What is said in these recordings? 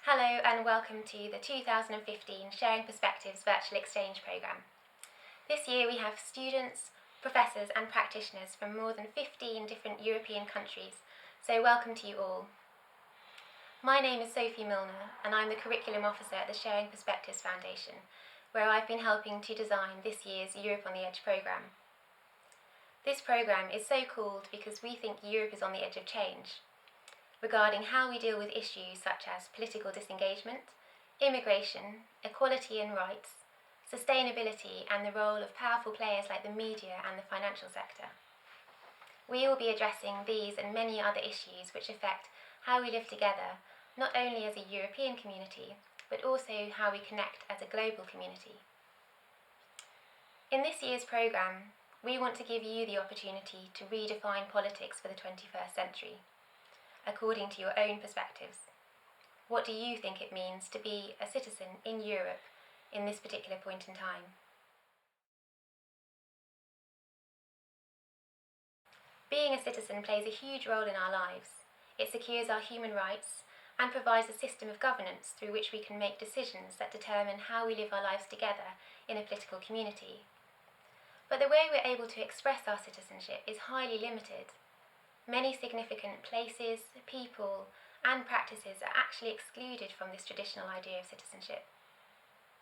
Hello and welcome to the 2015 Sharing Perspectives Virtual Exchange Programme. This year we have students, professors and practitioners from more than 15 different European countries, so welcome to you all. My name is Sophie Millner and I'm the Curriculum Officer at the Sharing Perspectives Foundation, where I've been helping to design this year's Europe on the Edge programme. This programme is so called because we think Europe is on the edge of change, regarding how we deal with issues such as political disengagement, immigration, equality and rights, sustainability and the role of powerful players like the media and the financial sector. We will be addressing these and many other issues which affect how we live together, not only as a European community, but also how we connect as a global community. In this year's programme, we want to give you the opportunity to redefine politics for the 21st century, according to your own perspectives. What do you think it means to be a citizen in Europe in this particular point in time? Being a citizen plays a huge role in our lives. It secures our human rights and provides a system of governance through which we can make decisions that determine how we live our lives together in a political community. But the way we're able to express our citizenship is highly limited. Many significant places, people, and practices are actually excluded from this traditional idea of citizenship.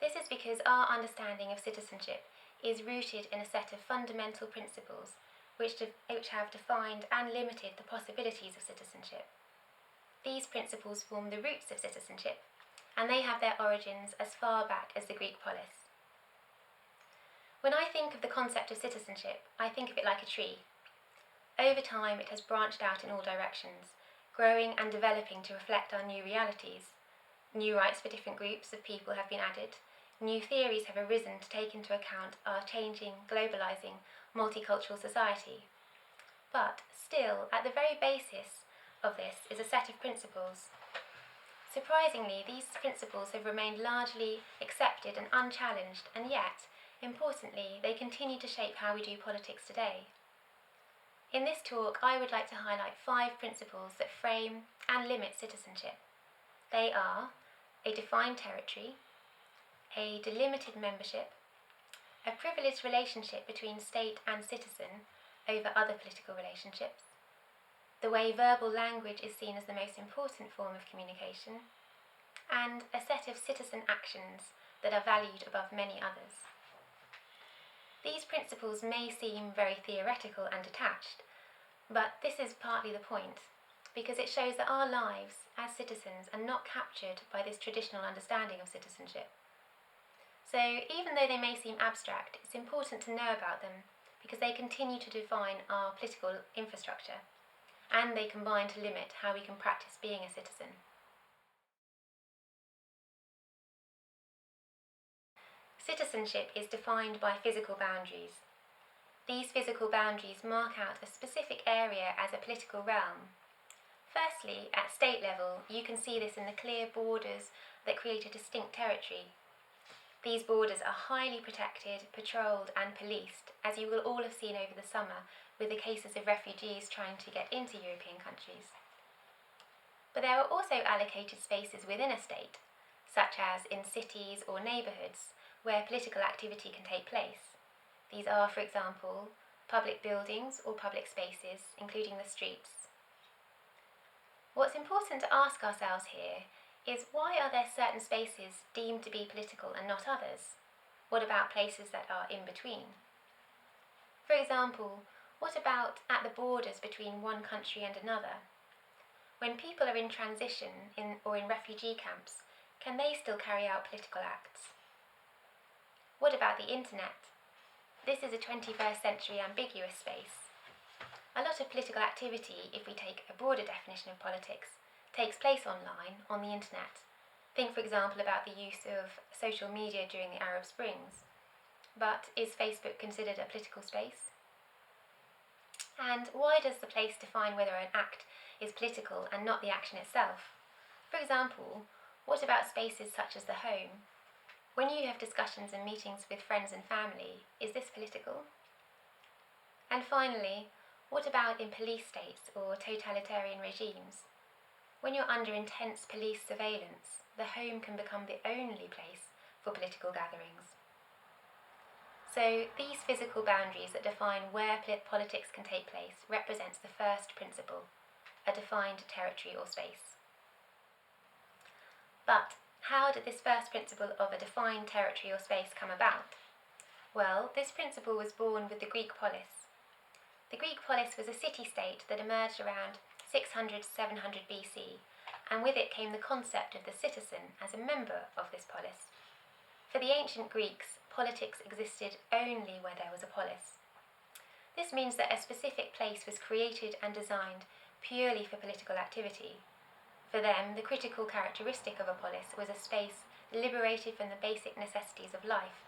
This is because our understanding of citizenship is rooted in a set of fundamental principles which have defined and limited the possibilities of citizenship. These principles form the roots of citizenship, and they have their origins as far back as the Greek Polis. When I think of the concept of citizenship, I think of it like a tree. Over time, it has branched out in all directions, growing and developing to reflect our new realities. New rights for different groups of people have been added. New theories have arisen to take into account our changing, globalising, multicultural society. But still, at the very basis of this is a set of principles. Surprisingly, these principles have remained largely accepted and unchallenged, and yet, importantly, they continue to shape how we do politics today. In this talk, I would like to highlight 5 principles that frame and limit citizenship. They are a defined territory, a delimited membership, a privileged relationship between state and citizen over other political relationships, the way verbal language is seen as the most important form of communication, and a set of citizen actions that are valued above many others. These principles may seem very theoretical and detached, but this is partly the point, because it shows that our lives as citizens are not captured by this traditional understanding of citizenship. So even though they may seem abstract, it's important to know about them because they continue to define our political infrastructure, and they combine to limit how we can practice being a citizen. Citizenship is defined by physical boundaries. These physical boundaries mark out a specific area as a political realm. Firstly, at state level, you can see this in the clear borders that create a distinct territory. These borders are highly protected, patrolled and policed, as you will all have seen over the summer with the cases of refugees trying to get into European countries. But there are also allocated spaces within a state, such as in cities or neighbourhoods, where political activity can take place. These are, for example, public buildings or public spaces, including the streets. What's important to ask ourselves here is, why are there certain spaces deemed to be political and not others? What about places that are in between? For example, what about at the borders between one country and another? When people are in transition or in refugee camps, can they still carry out political acts? What about the internet? This is a 21st century ambiguous space. A lot of political activity, if we take a broader definition of politics, takes place online, on the internet. Think, for example, about the use of social media during the Arab Springs. But is Facebook considered a political space? And why does the place define whether an act is political and not the action itself? For example, what about spaces such as the home? When you have discussions and meetings with friends and family, is this political? And finally, what about in police states or totalitarian regimes? when you're under intense police surveillance, the home can become the only place for political gatherings. So these physical boundaries that define where politics can take place represents the first principle, a defined territory or space. But how did this first principle of a defined territory or space come about? Well, this principle was born with the Greek Polis. The Greek Polis was a city-state that emerged around 600–700 BC, and with it came the concept of the citizen as a member of this polis. For the ancient Greeks, politics existed only where there was a polis. This means that a specific place was created and designed purely for political activity. For them, the critical characteristic of a polis was a space liberated from the basic necessities of life.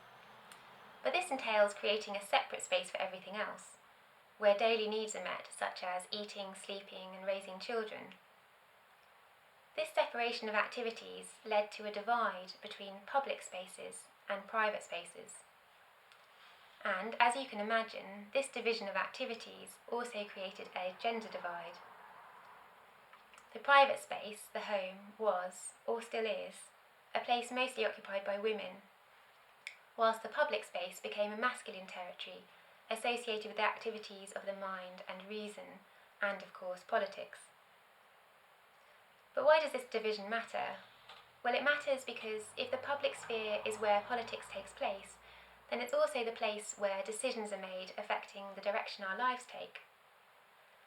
But this entails creating a separate space for everything else, where daily needs are met, such as eating, sleeping, and raising children. This separation of activities led to a divide between public spaces and private spaces. And, as you can imagine, this division of activities also created a gender divide. The private space, the home, was, or still is, a place mostly occupied by women, whilst the public space became a masculine territory associated with the activities of the mind and reason, and, of course, politics. But why does this division matter? Well, it matters because if the public sphere is where politics takes place, then it's also the place where decisions are made affecting the direction our lives take.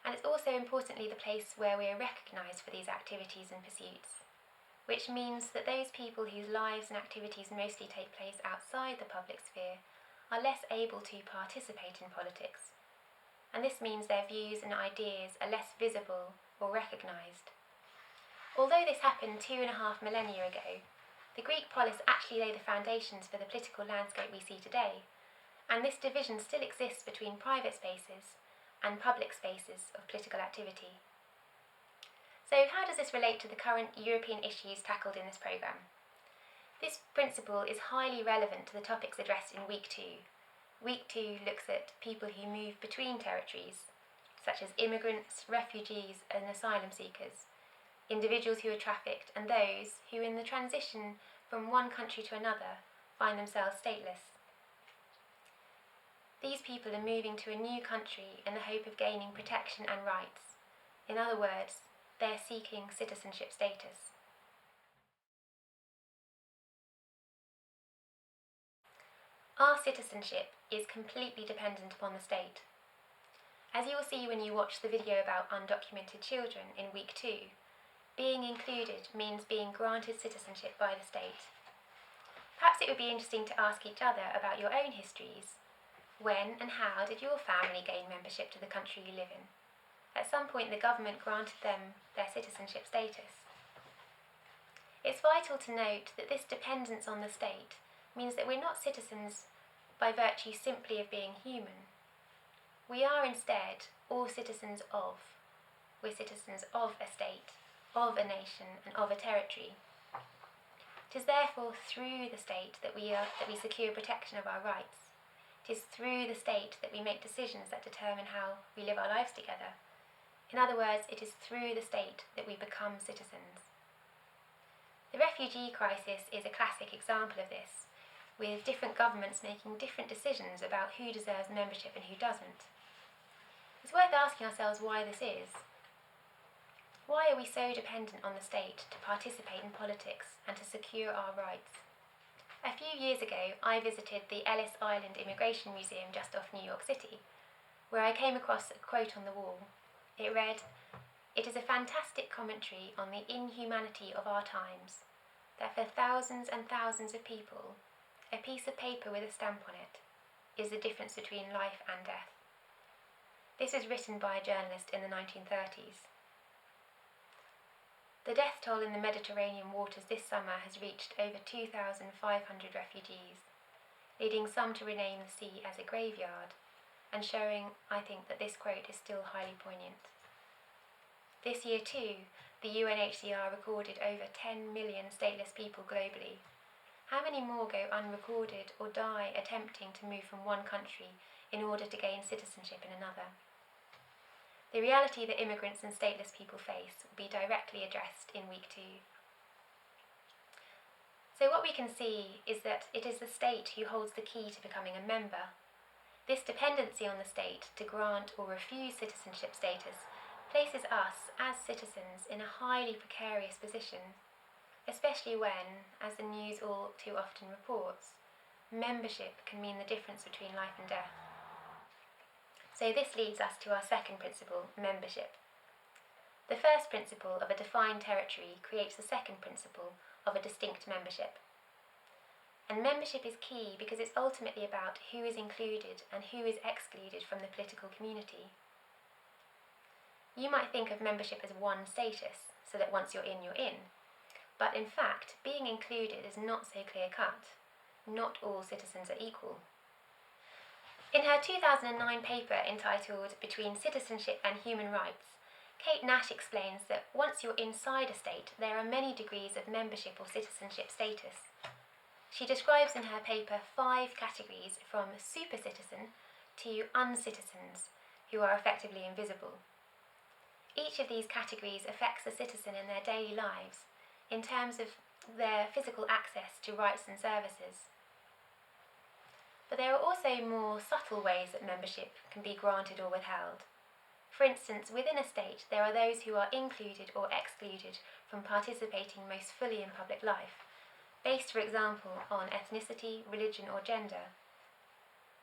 And it's also importantly the place where we are recognised for these activities and pursuits, which means that those people whose lives and activities mostly take place outside the public sphere are less able to participate in politics, and this means their views and ideas are less visible or recognised. Although this happened 2.5 millennia ago, the Greek polis actually laid the foundations for the political landscape we see today, and this division still exists between private spaces and public spaces of political activity. So how does this relate to the current European issues tackled in this programme? This principle is highly relevant to the topics addressed in Week 2. Week 2 looks at people who move between territories, such as immigrants, refugees and asylum seekers, individuals who are trafficked, and those who, in the transition from one country to another, find themselves stateless. These people are moving to a new country in the hope of gaining protection and rights. In other words, they are seeking citizenship status. Our citizenship is completely dependent upon the state. As you will see when you watch the video about undocumented children in Week 2, being included means being granted citizenship by the state. Perhaps it would be interesting to ask each other about your own histories. When and how did your family gain membership to the country you live in? At some point the government granted them their citizenship status. It's vital to note that this dependence on the state means that we're not citizens by virtue simply of being human. We are instead all citizens of. We're citizens of a state, of a nation and of a territory. It is therefore through the state that we secure protection of our rights. It is through the state that we make decisions that determine how we live our lives together. In other words, it is through the state that we become citizens. The refugee crisis is a classic example of this, with different governments making different decisions about who deserves membership and who doesn't. It's worth asking ourselves why this is. Why are we so dependent on the state to participate in politics and to secure our rights? A few years ago, I visited the Ellis Island Immigration Museum just off New York City, where I came across a quote on the wall. It read, "It is a fantastic commentary on the inhumanity of our times, that for thousands and thousands of people, a piece of paper with a stamp on it is the difference between life and death." This was written by a journalist in the 1930s. The death toll in the Mediterranean waters this summer has reached over 2,500 refugees, leading some to rename the sea as a graveyard, and showing, I think, that this quote is still highly poignant. This year too, the UNHCR recorded over 10 million stateless people globally. How many more go unrecorded or die attempting to move from one country in order to gain citizenship in another? the reality that immigrants and stateless people face will be directly addressed in week 2. So what we can see is that it is the state who holds the key to becoming a member. This dependency on the state to grant or refuse citizenship status places us, as citizens, in a highly precarious position, especially when, as the news all too often reports, membership can mean the difference between life and death. So this leads us to our second principle, membership. The first principle of a defined territory creates the second principle of a distinct membership. And membership is key because it's ultimately about who is included and who is excluded from the political community. You might think of membership as one status, so that once you're in, you're in. But in fact, being included is not so clear-cut. Not all citizens are equal. In her 2009 paper entitled Between Citizenship and Human Rights, Kate Nash explains that once you're inside a state, there are many degrees of membership or citizenship status. She describes in her paper 5 categories from super-citizen to uncitizens, who are effectively invisible. Each of these categories affects a citizen in their daily lives, in terms of their physical access to rights and services. But there are also more subtle ways that membership can be granted or withheld. For instance, within a state, there are those who are included or excluded from participating most fully in public life, based, for example, on ethnicity, religion, or gender.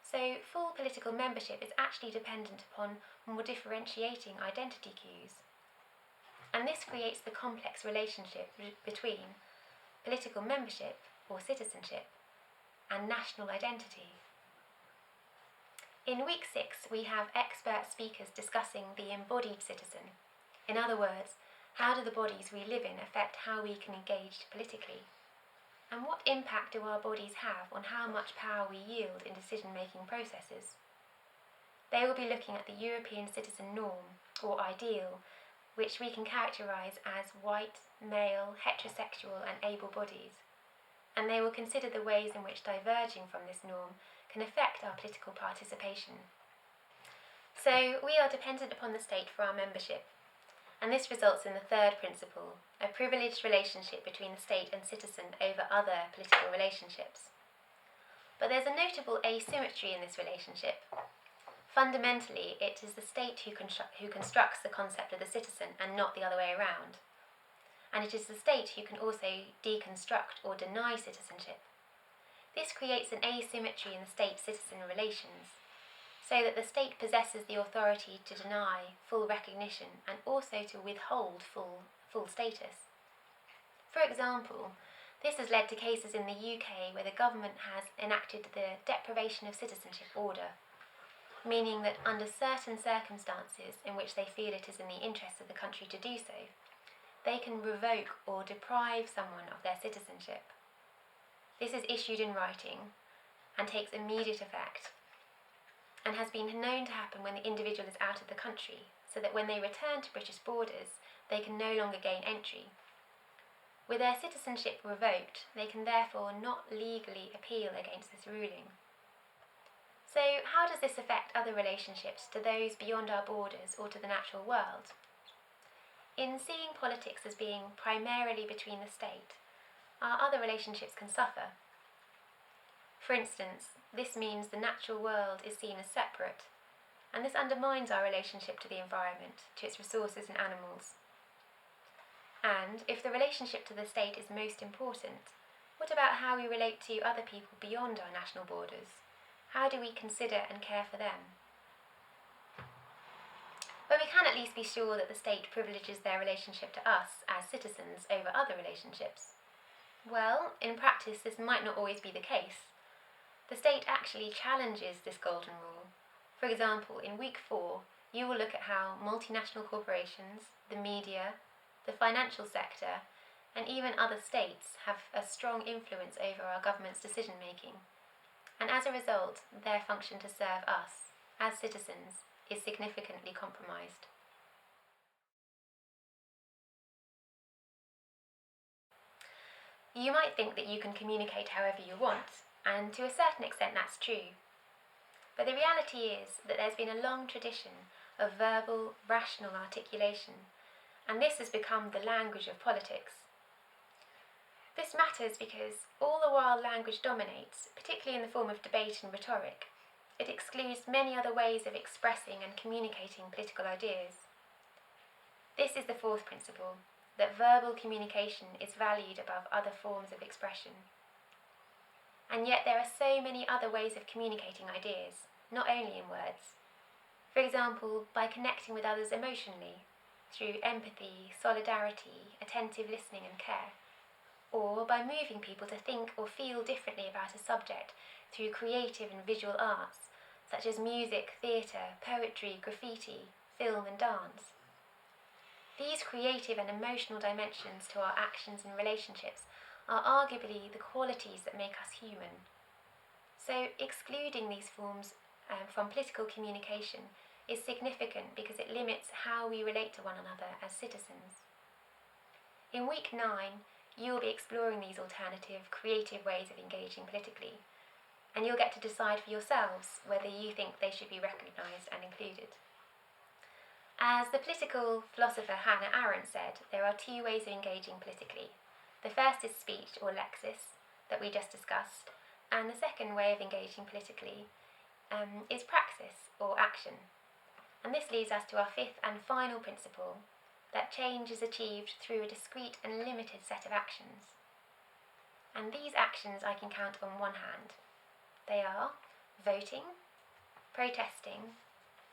So, full political membership is actually dependent upon more differentiating identity cues. And this creates the complex relationship between political membership, or citizenship, and national identity. In week 6, we have expert speakers discussing the embodied citizen. In other words, how do the bodies we live in affect how we can engage politically? And what impact do our bodies have on how much power we yield in decision-making processes? They will be looking at the European citizen norm, or ideal, which we can characterise as white, male, heterosexual and able bodies. And they will consider the ways in which diverging from this norm can affect our political participation. So we are dependent upon the state for our membership, and this results in the third principle, a privileged relationship between the state and citizen over other political relationships. But there's a notable asymmetry in this relationship. Fundamentally, it is the state who constructs the concept of the citizen and not the other way around. And it is the state who can also deconstruct or deny citizenship. This creates an asymmetry in the state-citizen relations, so that the state possesses the authority to deny full recognition and also to withhold full status. For example, this has led to cases in the UK where the government has enacted the deprivation of citizenship order, meaning that under certain circumstances in which they feel it is in the interest of the country to do so, they can revoke or deprive someone of their citizenship. This is issued in writing and takes immediate effect, and has been known to happen when the individual is out of the country, so that when they return to British borders, they can no longer gain entry. With their citizenship revoked, they can therefore not legally appeal against this ruling. So how does this affect other relationships to those beyond our borders or to the natural world? In seeing politics as being primarily between the state, our other relationships can suffer. For instance, this means the natural world is seen as separate, and this undermines our relationship to the environment, to its resources and animals. And if the relationship to the state is most important, what about how we relate to other people beyond our national borders? How do we consider and care for them? But we can at least be sure that the state privileges their relationship to us as citizens over other relationships. Well, in practice this might not always be the case. The state actually challenges this golden rule. For example, in week 4, you will look at how multinational corporations, the media, the financial sector, and even other states have a strong influence over our government's decision-making. And as a result, their function to serve us, as citizens, is significantly compromised. You might think that you can communicate however you want, and to a certain extent that's true. But the reality is that there's been a long tradition of verbal, rational articulation, and this has become the language of politics. This matters because all the while language dominates, particularly in the form of debate and rhetoric, it excludes many other ways of expressing and communicating political ideas. This is the fourth principle, that verbal communication is valued above other forms of expression. And yet there are so many other ways of communicating ideas, not only in words. For example, by connecting with others emotionally, through empathy, solidarity, attentive listening and care, or by moving people to think or feel differently about a subject through creative and visual arts, such as music, theatre, poetry, graffiti, film and dance. These creative and emotional dimensions to our actions and relationships are arguably the qualities that make us human. So excluding these forms from political communication is significant because it limits how we relate to one another as citizens. In week 9, you will be exploring these alternative, creative ways of engaging politically, and you'll get to decide for yourselves whether you think they should be recognised and included. As the political philosopher Hannah Arendt said, there are 2 ways of engaging politically. The first is speech or lexis, that we just discussed, and the second way of engaging politically is praxis or action. And this leads us to our 5th and final principle, that change is achieved through a discrete and limited set of actions. And these actions I can count on one hand. They are voting, protesting,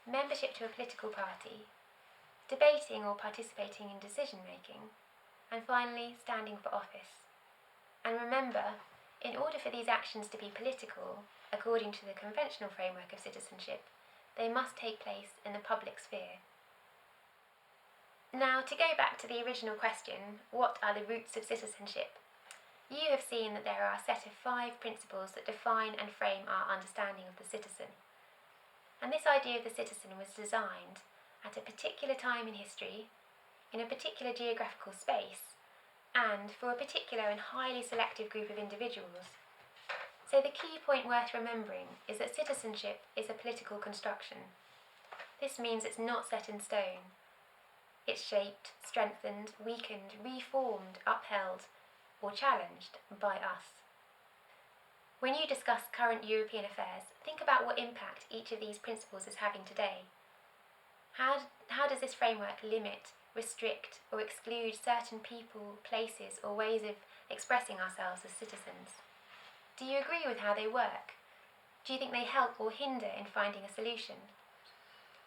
membership to a political party, debating or participating in decision-making, and finally, standing for office. And remember, in order for these actions to be political, according to the conventional framework of citizenship, they must take place in the public sphere. Now, to go back to the original question, what are the roots of citizenship? You have seen that there are a set of 5 principles that define and frame our understanding of the citizen. And this idea of the citizen was designed at a particular time in history, in a particular geographical space, and for a particular and highly selective group of individuals. So the key point worth remembering is that citizenship is a political construction. This means it's not set in stone. It's shaped, strengthened, weakened, reformed, upheld, or challenged by us. When you discuss current European affairs, think about what impact each of these principles is having today. How does this framework limit, restrict, or exclude certain people, places, or ways of expressing ourselves as citizens? Do you agree with how they work? Do you think they help or hinder in finding a solution?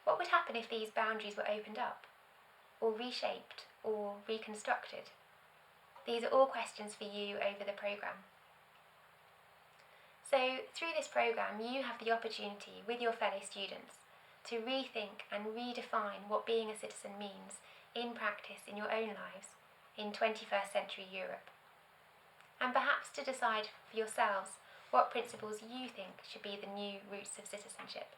What would happen if these boundaries were opened up, or reshaped, or reconstructed? These are all questions for you over the programme. So, through this programme, you have the opportunity, with your fellow students, to rethink and redefine what being a citizen means in practice in your own lives in 21st century Europe. And perhaps to decide for yourselves what principles you think should be the new roots of citizenship.